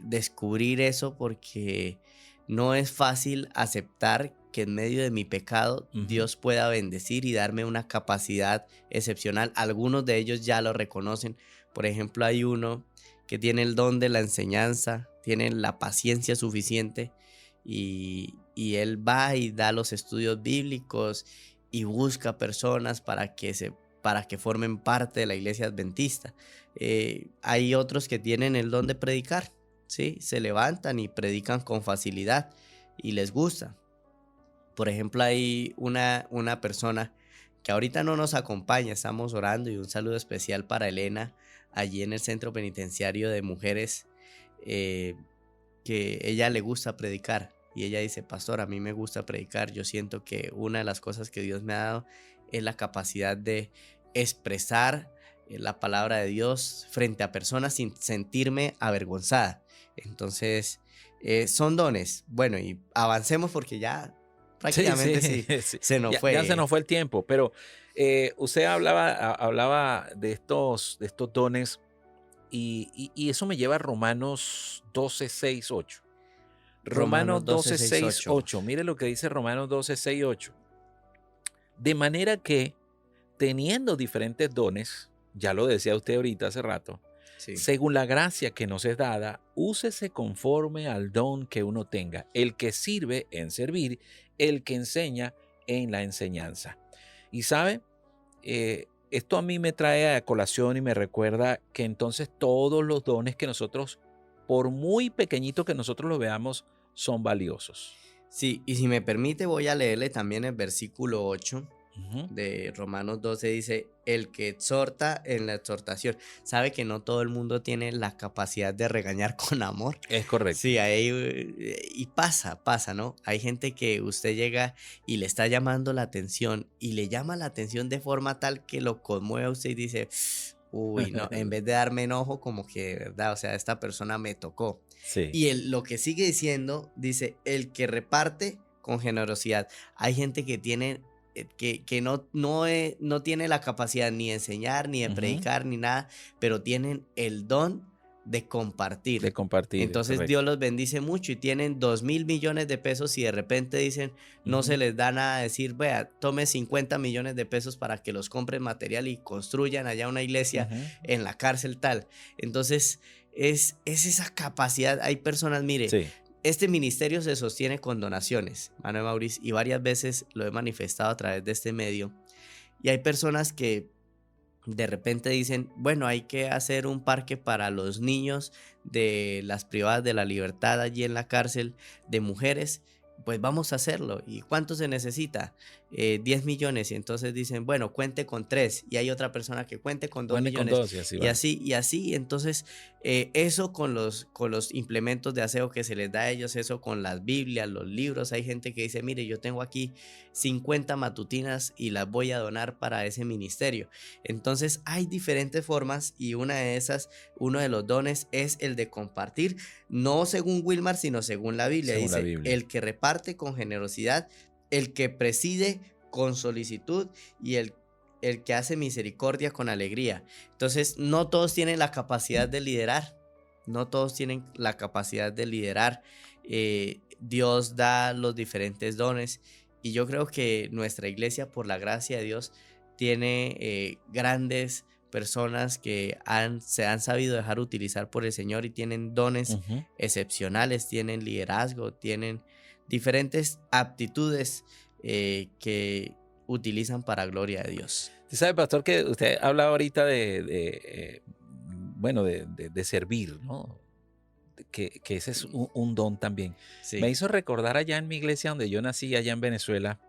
Speaker 2: descubrir eso porque no es fácil aceptar que en medio de mi pecado
Speaker 1: Ujú.
Speaker 2: Dios pueda bendecir y darme una capacidad excepcional. Algunos de ellos ya lo reconocen. Por ejemplo, hay uno que tiene el don de la enseñanza, tiene la paciencia suficiente y él va y da los estudios bíblicos y busca personas para que formen parte de la iglesia adventista. Hay otros que tienen el don de predicar, ¿sí? Se levantan y predican con facilidad y les gusta. Por ejemplo, hay una persona que ahorita no nos acompaña, estamos orando, y un saludo especial para Elena, allí en el centro penitenciario de mujeres, eh, que ella le gusta predicar. Y ella dice, pastor, a mí me gusta predicar. Yo siento que una de las cosas que Dios me ha dado es la capacidad de expresar la palabra de Dios frente a personas sin sentirme avergonzada. Entonces, son dones. Bueno, y avancemos porque ya
Speaker 1: Sí, sí,
Speaker 2: prácticamente sí,
Speaker 1: sí.
Speaker 2: se nos
Speaker 1: Ya se
Speaker 2: fue.
Speaker 1: nos fue el tiempo, pero usted hablaba de estos dones y eso me lleva a Romanos 12, 6, 8. Romanos 12, 6,
Speaker 2: 8.
Speaker 1: 8. Mire lo que dice Romanos 12, 6, 8. De manera que, teniendo diferentes dones, ya lo decía usted ahorita hace rato,
Speaker 2: Sí.
Speaker 1: según la gracia que nos es dada, úsese conforme al don que uno tenga, el que sirve en servir, el que enseña en la enseñanza. Y sabe, esto a mí me trae a colación y me recuerda que entonces todos los dones que nosotros, por muy pequeñito que nosotros los veamos, son valiosos.
Speaker 2: Sí, y si me permite voy a leerle también el versículo 8
Speaker 1: Ujú.
Speaker 2: de Romanos 12, dice, el que exhorta en la exhortación. Sabe que no todo el mundo tiene la capacidad de regañar con amor.
Speaker 1: Es correcto.
Speaker 2: Sí, ahí, y pasa, ¿no? Hay gente que usted llega y le está llamando la atención y le llama la atención de forma tal que lo conmueve a usted y dice, uy, no, en vez de darme enojo, como que, ¿verdad? O sea, esta persona me tocó.
Speaker 1: Sí.
Speaker 2: Y lo que sigue diciendo, dice, el que reparte con generosidad. Hay gente que tiene, que no tiene la capacidad ni de enseñar, ni de
Speaker 1: Ujú.
Speaker 2: predicar, ni nada, pero tienen el don de compartir.
Speaker 1: De compartir,
Speaker 2: Entonces
Speaker 1: correcto.
Speaker 2: Dios los bendice mucho y tienen 2.000 millones de pesos y de repente dicen, no
Speaker 1: Ujú.
Speaker 2: se les da nada decir, vea, tome 50 millones de pesos para que los compren material y construyan allá una iglesia
Speaker 1: Ujú.
Speaker 2: en la cárcel tal. Entonces es esa capacidad. Hay personas, mire,
Speaker 1: Sí.
Speaker 2: este ministerio se sostiene con donaciones, Manuel Maurice, y varias veces lo he manifestado a través de este medio. Y hay personas que de repente dicen, bueno, hay que hacer un parque para los niños de las privadas de la libertad allí en la cárcel de mujeres, pues vamos a hacerlo. ¿Y cuánto se necesita? 10 millones. Y entonces dicen, bueno, cuente con 3. Y hay otra persona que cuente con 2
Speaker 1: Cuente con
Speaker 2: millones.
Speaker 1: 2 y así
Speaker 2: Y
Speaker 1: van.
Speaker 2: así, y así. Entonces, eso con los implementos de aseo que se les da a ellos, eso con las Biblias, los libros. Hay gente que dice, mire, yo tengo aquí 50 matutinas y las voy a donar para ese ministerio. Entonces hay diferentes formas y una de esas, uno de los dones es el de compartir, no según Wilmar, sino según la Biblia.
Speaker 1: Según la
Speaker 2: Dice,
Speaker 1: Biblia.
Speaker 2: el que reparte con generosidad, el que preside con solicitud y el que hace misericordia con alegría. Entonces, no todos tienen la capacidad de liderar. No todos tienen la capacidad de liderar. Dios da los diferentes dones y yo creo que nuestra iglesia, por la gracia de Dios, tiene grandes personas que se han sabido dejar utilizar por el Señor y tienen dones
Speaker 1: Ujú.
Speaker 2: excepcionales, tienen liderazgo, tienen diferentes aptitudes que utilizan para gloria de Dios.
Speaker 1: Usted sabe, pastor, que usted habla ahorita bueno, de servir, ¿no? Que ese es un don también. Me
Speaker 2: Sí,
Speaker 1: hizo recordar allá en mi iglesia donde yo nací, allá en Venezuela.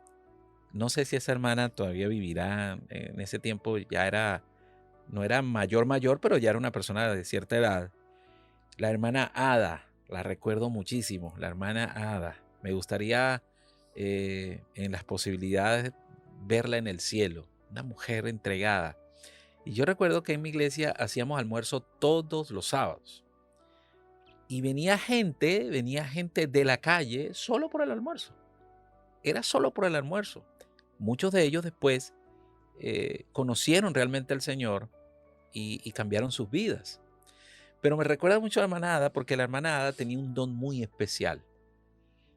Speaker 1: No sé si esa hermana todavía vivirá. En ese tiempo ya no era mayor, pero ya era una persona de cierta edad. La hermana Ada, la recuerdo muchísimo, la hermana Ada. Me gustaría en las posibilidades verla en el cielo, una mujer entregada. Y yo recuerdo que en mi iglesia hacíamos almuerzo todos los sábados. Y venía gente de la calle solo por el almuerzo. Era solo por el almuerzo. Muchos de ellos después conocieron realmente al Señor y cambiaron sus vidas. Pero me recuerda mucho a la hermana Ada porque la hermana Ada tenía un don muy especial.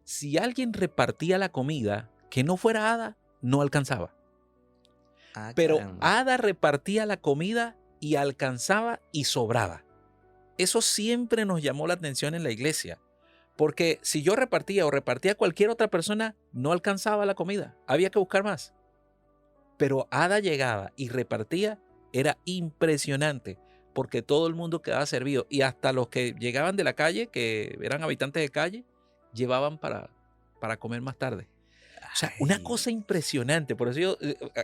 Speaker 1: Si alguien repartía la comida que no fuera Ada, no alcanzaba. Pero
Speaker 2: caramba.
Speaker 1: Ada repartía la comida y alcanzaba y sobraba. Eso siempre nos llamó la atención en la iglesia. Porque si yo repartía o repartía cualquier otra persona, no alcanzaba la comida. Había que buscar más. Pero Ada llegaba y repartía, era impresionante, porque todo el mundo quedaba servido. Y hasta los que llegaban de la calle, que eran habitantes de calle, llevaban para comer más tarde. O sea, una
Speaker 2: Ay,
Speaker 1: cosa impresionante. Por eso yo,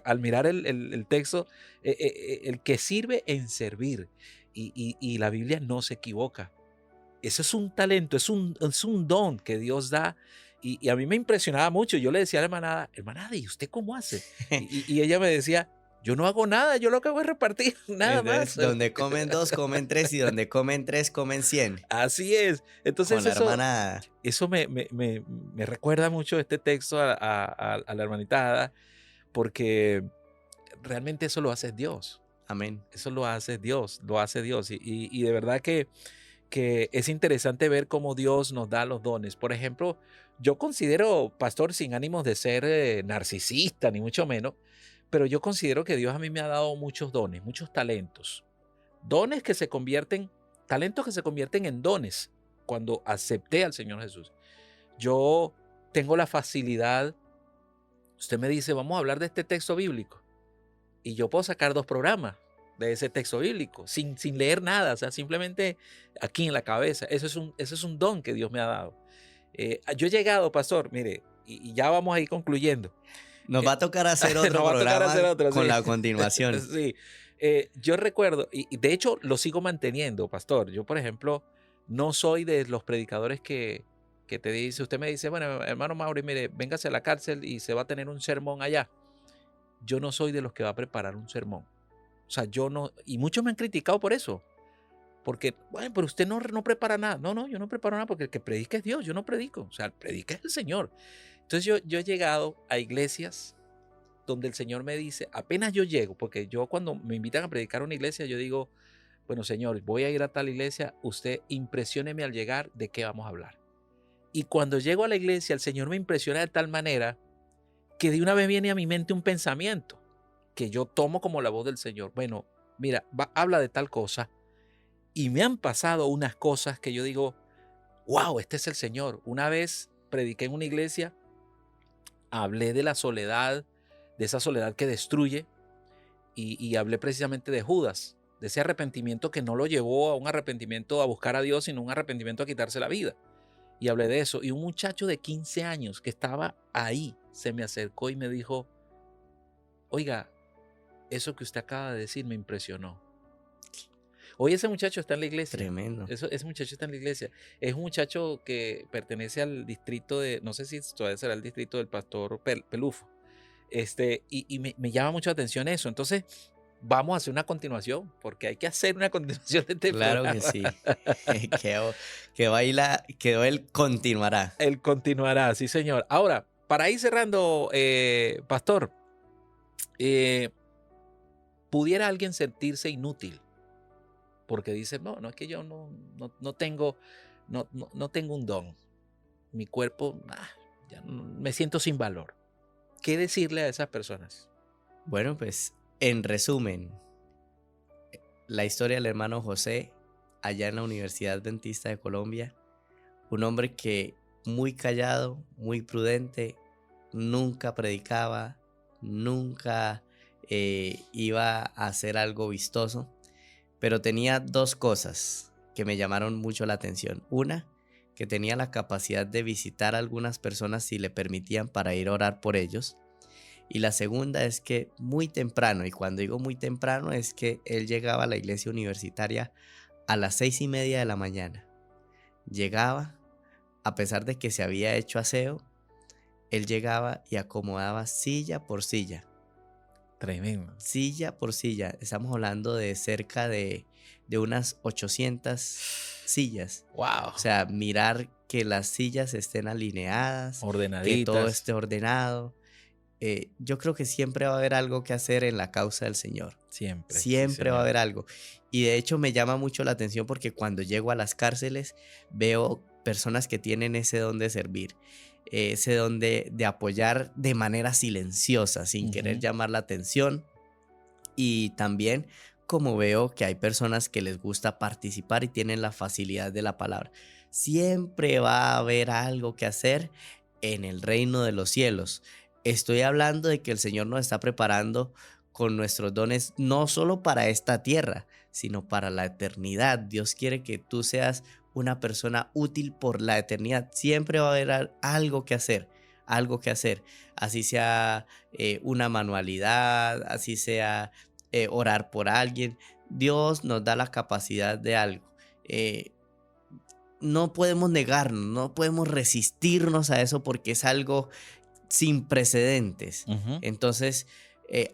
Speaker 1: al mirar el texto, el que sirve en servir. Y la Biblia no se equivoca. Eso es un talento, es un don que Dios da. Y a mí me impresionaba mucho. Yo le decía a la hermanada, ¿y usted cómo hace? Y ella me decía, yo no hago nada, yo lo que hago es repartir, nada
Speaker 2: entonces,
Speaker 1: más.
Speaker 2: donde comen 2, comen 3 y donde comen 3, comen 100.
Speaker 1: Así es.
Speaker 2: Con
Speaker 1: Entonces
Speaker 2: la
Speaker 1: eso,
Speaker 2: hermana.
Speaker 1: eso me recuerda mucho este texto a la hermanita Ada, porque realmente eso lo hace Dios.
Speaker 2: Amén.
Speaker 1: Eso lo hace Dios, lo hace Dios. Y de verdad que que es interesante ver cómo Dios nos da los dones. Por ejemplo, yo considero, pastor, sin ánimos de ser narcisista, ni mucho menos, pero yo considero que Dios a mí me ha dado muchos dones, muchos talentos. Dones que se convierten, talentos que se convierten en dones cuando acepté al Señor Jesús. Yo tengo la facilidad, usted me dice, vamos a hablar de este texto bíblico, y yo puedo sacar 2 programas de ese texto bíblico sin leer nada, o sea, simplemente aquí en la cabeza. Eso es un don que Dios me ha dado. Yo he llegado, pastor, mire, y ya vamos a ir concluyendo.
Speaker 2: Nos va a tocar hacer otro
Speaker 1: Nos va a tocar
Speaker 2: programa
Speaker 1: hacer otro,
Speaker 2: con
Speaker 1: sí.
Speaker 2: la continuación.
Speaker 1: Sí. Yo recuerdo, y de hecho lo sigo manteniendo, pastor. Yo, por ejemplo, no soy de los predicadores que te dice, usted me dice, bueno, hermano Mauri, mire, véngase a la cárcel y se va a tener un sermón allá. Yo no soy de los que va a preparar un sermón. O sea, yo no, y muchos me han criticado por eso. Porque, bueno, pero usted no prepara nada. No, yo no preparo nada porque el que predica es Dios, yo no predico. O sea, el predica es el Señor. Entonces yo he llegado a iglesias donde el Señor me dice, apenas yo llego, porque yo cuando me invitan a predicar a una iglesia, yo digo, bueno, Señor, voy a ir a tal iglesia, usted impresióneme al llegar de qué vamos a hablar. Y cuando llego a la iglesia, el Señor me impresiona de tal manera que de una vez viene a mi mente un pensamiento que yo tomo como la voz del Señor. Bueno, mira, habla de tal cosa. Y me han pasado unas cosas que yo digo, wow, este es el Señor. Una vez prediqué en una iglesia, hablé de la soledad, de esa soledad que destruye, y hablé precisamente de Judas, de ese arrepentimiento que no lo llevó a un arrepentimiento a buscar a Dios, sino un arrepentimiento a quitarse la vida. Y hablé de eso. Y un muchacho de 15 años que estaba ahí se me acercó y me dijo, oiga, eso que usted acaba de decir me impresionó. Hoy ese muchacho está en la iglesia.
Speaker 2: Tremendo.
Speaker 1: Ese muchacho está en la iglesia. Es un muchacho que pertenece al distrito de, no sé si todavía será el distrito del pastor Pelufo. Y me llama mucho la atención eso. Entonces, vamos a hacer una continuación, porque hay que hacer una continuación de este
Speaker 2: Claro
Speaker 1: programa.
Speaker 2: que sí. Quedó el continuará.
Speaker 1: Él continuará, sí, señor. Ahora, para ir cerrando, pastor, ¿pudiera alguien sentirse inútil? Porque dice, no es que yo no tengo un don. Mi cuerpo, ya me siento sin valor. ¿Qué decirle a esas personas?
Speaker 2: Bueno, pues en resumen, la historia del hermano José allá en la Universidad Adventista de Colombia, un hombre que muy callado, muy prudente, nunca predicaba, nunca iba a hacer algo vistoso, pero tenía 2 cosas que me llamaron mucho la atención. Una, que tenía la capacidad de visitar a algunas personas si le permitían para ir a orar por ellos. Y la segunda es que muy temprano, y cuando digo muy temprano es que él llegaba a la iglesia universitaria a las 6:30 de la mañana. Llegaba, a pesar de que se había hecho aseo, él llegaba y acomodaba silla por silla.
Speaker 1: Tremendo.
Speaker 2: Silla por silla. Estamos hablando de cerca de unas 800 sillas.
Speaker 1: Wow.
Speaker 2: O sea, mirar que las sillas estén alineadas,
Speaker 1: Ordenaditas.
Speaker 2: que todo esté ordenado. Yo creo que siempre va a haber algo que hacer en la causa del Señor.
Speaker 1: Siempre.
Speaker 2: Siempre
Speaker 1: sí,
Speaker 2: va a haber algo. Y de hecho me llama mucho la atención porque cuando llego a las cárceles veo personas que tienen ese don de servir, ese don de apoyar de manera silenciosa, sin querer llamar la atención. Y también como veo que hay personas que les gusta participar y tienen la facilidad de la palabra. Siempre va a haber algo que hacer en el reino de los cielos. Estoy hablando de que el Señor nos está preparando con nuestros dones no solo para esta tierra, sino para la eternidad. Dios quiere que tú seas una persona útil por la eternidad. Siempre va a haber algo que hacer, así sea una manualidad, así sea orar por alguien. Dios nos da la capacidad de algo. No podemos negarnos, no podemos resistirnos a eso porque es algo sin precedentes. Entonces,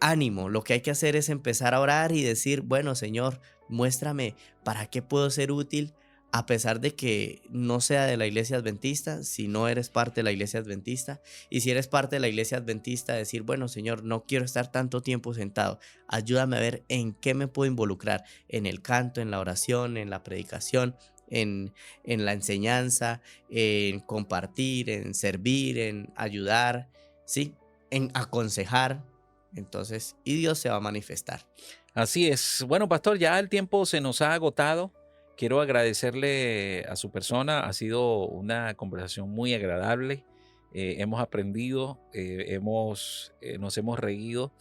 Speaker 2: ánimo, lo que hay que hacer es empezar a orar y decir, bueno, Señor, muéstrame para qué puedo ser útil, a pesar de que no sea de la iglesia adventista, si no eres parte de la iglesia adventista, y si eres parte de la iglesia adventista, decir, bueno, Señor, no quiero estar tanto tiempo sentado, ayúdame a ver en qué me puedo involucrar, en el canto, en la oración, en la predicación, en la enseñanza, en compartir, en servir, en ayudar, ¿sí? En aconsejar. Entonces, y Dios se va a manifestar.
Speaker 1: Así es. Bueno, pastor, ya el tiempo se nos ha agotado. Quiero agradecerle a su persona. Ha sido una conversación muy agradable. Hemos aprendido, nos hemos reído.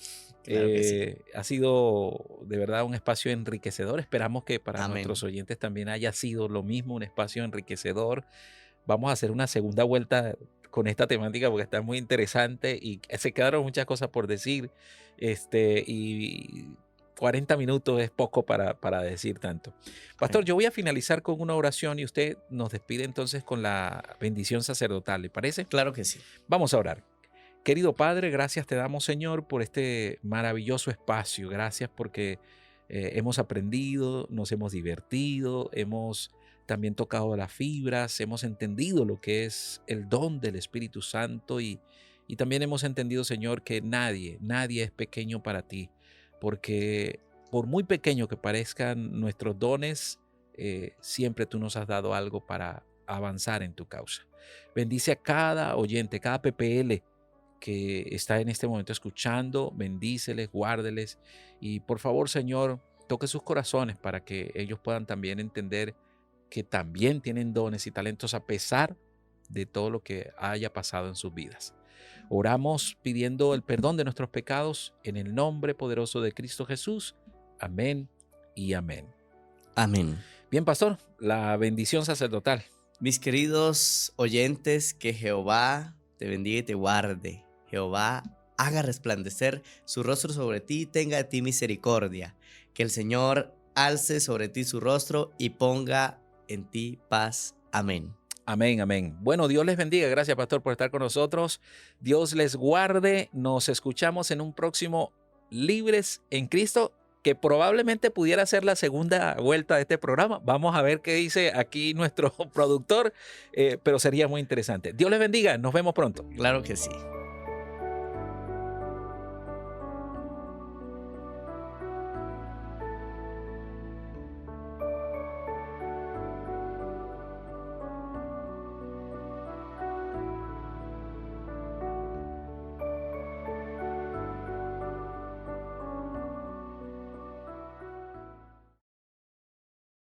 Speaker 2: Claro que sí.
Speaker 1: Ha sido de verdad un espacio enriquecedor. Esperamos que para
Speaker 2: Amén.
Speaker 1: nuestros oyentes también haya sido lo mismo, un espacio enriquecedor. Vamos a hacer una segunda vuelta con esta temática porque está muy interesante y se quedaron muchas cosas por decir. Y 40 minutos es poco para decir tanto. Pastor,
Speaker 2: Bueno,
Speaker 1: yo voy a finalizar con una oración y usted nos despide entonces con la bendición sacerdotal, ¿le parece?
Speaker 2: claro que sí.
Speaker 1: Vamos a orar. Querido Padre, gracias te damos, Señor, por este maravilloso espacio. Gracias porque hemos aprendido, nos hemos divertido, hemos también tocado las fibras, hemos entendido lo que es el don del Espíritu Santo y también hemos entendido, Señor, que nadie es pequeño para ti, porque por muy pequeño que parezcan nuestros dones, siempre tú nos has dado algo para avanzar en tu causa. Bendice a cada oyente, cada PPL que está en este momento escuchando, bendíceles, guárdeles y por favor, Señor, toque sus corazones para que ellos puedan también entender que también tienen dones y talentos a pesar de todo lo que haya pasado en sus vidas. Oramos pidiendo el perdón de nuestros pecados en el nombre poderoso de Cristo Jesús. Amén y amén.
Speaker 2: Amén.
Speaker 1: Bien, pastor, la bendición sacerdotal.
Speaker 2: Mis queridos oyentes, que Jehová te bendiga y te guarde. Jehová haga resplandecer su rostro sobre ti y tenga de ti misericordia. Que el Señor alce sobre ti su rostro y ponga en ti paz. Amén.
Speaker 1: Amén, amén. Bueno, Dios les bendiga. Gracias, pastor, por estar con nosotros. Dios les guarde. Nos escuchamos en un próximo Libres en Cristo, que probablemente pudiera ser la segunda vuelta de este programa. Vamos a ver qué dice aquí nuestro productor, pero sería muy interesante. Dios les bendiga. Nos vemos pronto.
Speaker 2: Claro que sí.